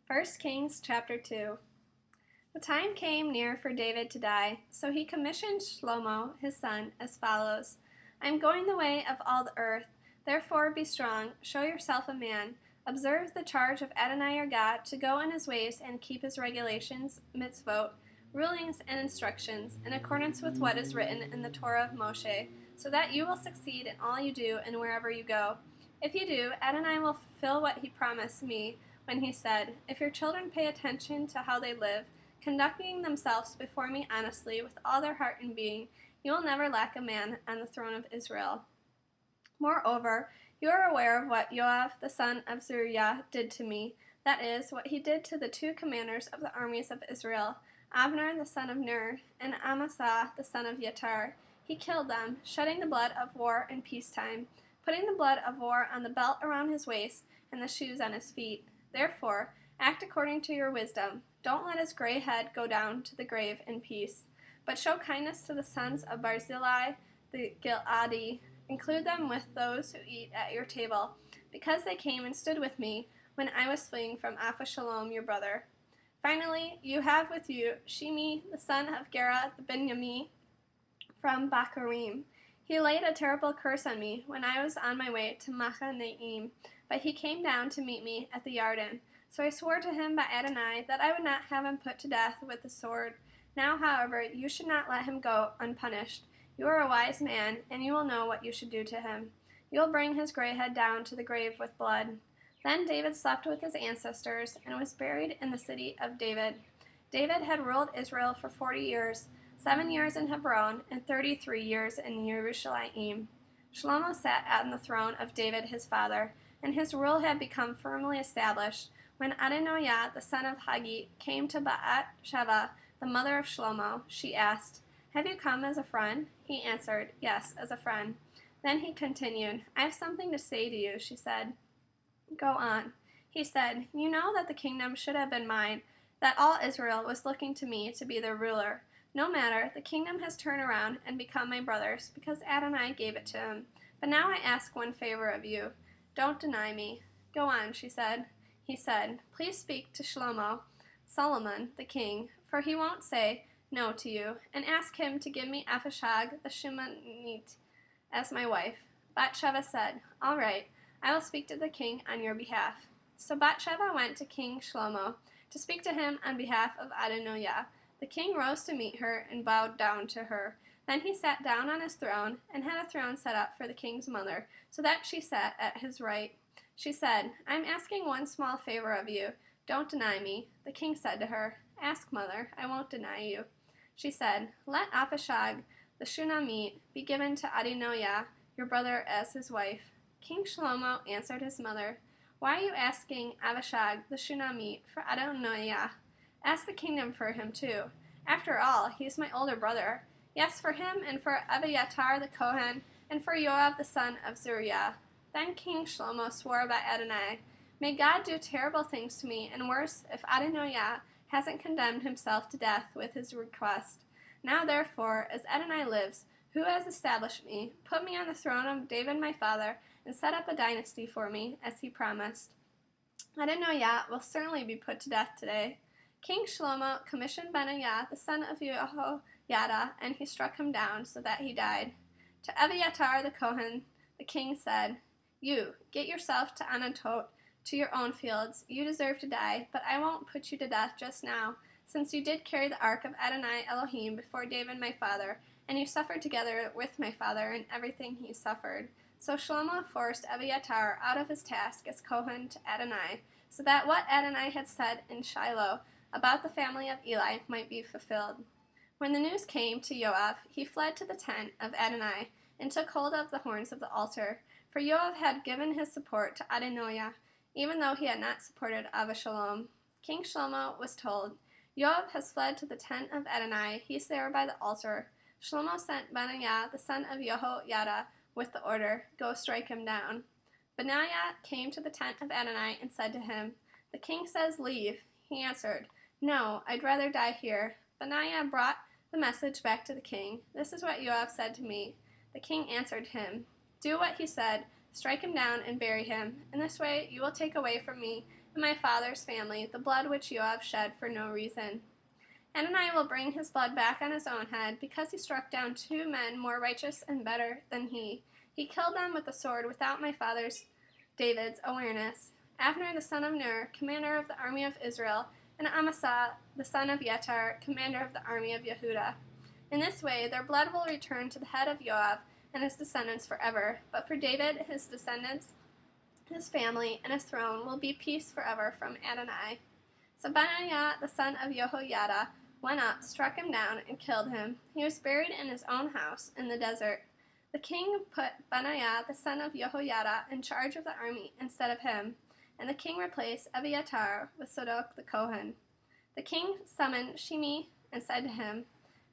1 Kings chapter 2. The time came near for David to die, so he commissioned Shlomo, his son, as follows. I am going the way of all the earth. Therefore be strong, show yourself a man. Observe the charge of Adonai your God to go in his ways and keep his regulations, mitzvot, rulings, and instructions, in accordance with what is written in the Torah of Moshe, so that you will succeed in all you do and wherever you go. If you do, Adonai will fulfill what he promised me when he said, If your children pay attention to how they live, conducting themselves before me honestly with all their heart and being, you will never lack a man on the throne of Israel. Moreover, you are aware of what Joab the son of Zeruiah did to me, that is, what he did to the two commanders of the armies of Israel, Abner the son of Ner, and Amasa the son of Yetar. He killed them, shedding the blood of war in peacetime, putting the blood of war on the belt around his waist and the shoes on his feet. Therefore, act according to your wisdom. Don't let his gray head go down to the grave in peace, but show kindness to the sons of Barzillai the Gileadi. Include them with those who eat at your table, because they came and stood with me when I was fleeing from Avshalom your brother. Finally, you have with you Shimi the son of Gera the Binyami from Bacharim. He laid a terrible curse on me when I was on my way to Machanaim, but he came down to meet me at the Yarden. So I swore to him by Adonai that I would not have him put to death with the sword. Now, however, you should not let him go unpunished. You are a wise man, and you will know what you should do to him. You will bring his gray head down to the grave with blood. Then David slept with his ancestors and was buried in the city of David. David had ruled Israel for 40 years, 7 years in Hebron and 33 years in Yerushalayim. Shlomo sat on the throne of David his father, and his rule had become firmly established. When Adonijah, the son of Haggith, came to Bathsheba, the mother of Shlomo, she asked, Have you come as a friend? He answered, Yes, as a friend. Then he continued, I have something to say to you, she said. Go on. He said, You know that the kingdom should have been mine, that all Israel was looking to me to be their ruler. No matter, the kingdom has turned around and become my brother's, because Adonai gave it to him. But now I ask one favor of you. Don't deny me. Go on, she said. He said, Please speak to Shlomo, Solomon, the king, for he won't say no to you, and ask him to give me Aphishag the Shunammite as my wife. Bathsheba said, All right, I will speak to the king on your behalf. So Bathsheba went to King Shlomo to speak to him on behalf of Adonijah. The king rose to meet her and bowed down to her. Then he sat down on his throne and had a throne set up for the king's mother, so that she sat at his right. She said, I am asking one small favor of you. Don't deny me. The king said to her, Ask, mother, I won't deny you. She said, Let Aphishag the Shunammite be given to Adonijah, your brother, as his wife. King Shlomo answered his mother, Why are you asking Abishag the Shunammite for Adonijah? Ask the kingdom for him too. After all, he is my older brother. Yes, for him and for Abiathar the Kohen and for Joab the son of Zeruiah. Then King Shlomo swore by Adonai, May God do terrible things to me, and worse, if Adonijah hasn't condemned himself to death with his request. Now therefore, as Adonai lives, who has established me, put me on the throne of David my father, and set up a dynasty for me, as he promised. Adonijah will certainly be put to death today. King Shlomo commissioned Benaiah the son of Jehoiada, and he struck him down so that he died. To Abiathar the Kohen, the king said, You, get yourself to Anatot, to your own fields. You deserve to die, but I won't put you to death just now, since you did carry the ark of Adonai Elohim before David my father, and you suffered together with my father in everything he suffered. So Shlomo forced Abiathar out of his task as Kohen to Adonai, so that what Adonai had said in Shiloh about the family of Eli might be fulfilled. When the news came to Joab, he fled to the tent of Adonai and took hold of the horns of the altar, for Joab had given his support to Adonijah, even though he had not supported Avshalom. King Shlomo was told, Joab has fled to the tent of Adonai. He is there by the altar. Shlomo sent Benaiah the son of Jehoiada with the order, Go strike him down. Benaiah came to the tent of Adonai and said to him, The king says leave. He answered, No, I'd rather die here. Benaiah brought the message back to the king. This is what Joab said to me. The king answered him, Do what he said, strike him down and bury him. In this way you will take away from me and my father's family the blood which Joab shed for no reason. Adonai will bring his blood back on his own head, because he struck down 2 men more righteous and better than he. He killed them with the sword without my father's David's awareness. Abner the son of Ner, commander of the army of Israel, and Amasa the son of Yetar, commander of the army of Yehuda. In this way their blood will return to the head of Joab and his descendants forever. But for David, his descendants, his family, and his throne will be peace forever from Adonai. So Benaiah the son of Jehoiada went up, struck him down, and killed him. He was buried in his own house in the desert. The king put Benaiah the son of Jehoiada in charge of the army instead of him, and the king replaced Abiathar with Zadok the Kohen. The king summoned Shimei and said to him,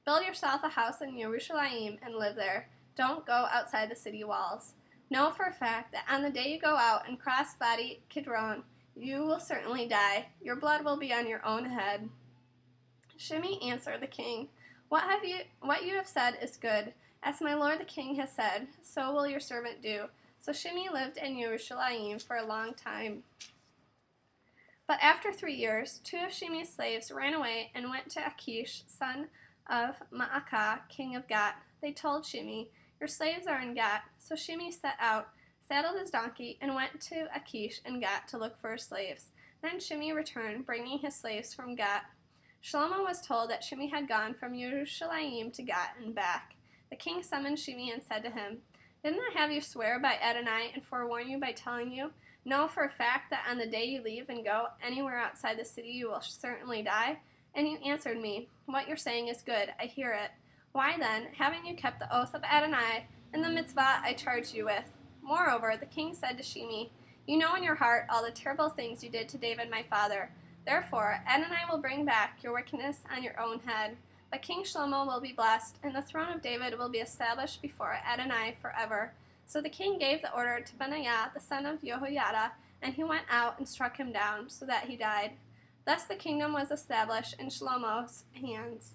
"Build yourself a house in Jerusalem and live there. Don't go outside the city walls. Know for a fact that on the day you go out and cross Wadi Kidron, you will certainly die. Your blood will be on your own head." Shimei answered the king, What you have said is good. As my lord the king has said, so will your servant do." So Shimei lived in Jerusalem for a long time. But after 3 years, 2 of Shimei's slaves ran away and went to Achish, son of Maacah, king of Gath. They told Shimei, "Your slaves are in Gath." So Shimei set out, saddled his donkey, and went to Achish and Gath to look for his slaves. Then Shimei returned, bringing his slaves from Gath. Shlomo was told that Shimei had gone from Jerusalem to Gath and back. The king summoned Shimei and said to him, "Didn't I have you swear by Adonai and forewarn you by telling you, 'Know for a fact that on the day you leave and go anywhere outside the city you will certainly die'? And you answered me, 'What you're saying is good, I hear it.' Why then, haven't you kept the oath of Adonai and the mitzvah I charged you with?" Moreover, the king said to Shimei, "You know in your heart all the terrible things you did to David my father. Therefore, Adonai will bring back your wickedness on your own head. But King Shlomo will be blessed, and the throne of David will be established before Adonai forever." So the king gave the order to Benaiah the son of Jehoiada, and he went out and struck him down, so that he died. Thus the kingdom was established in Shlomo's hands.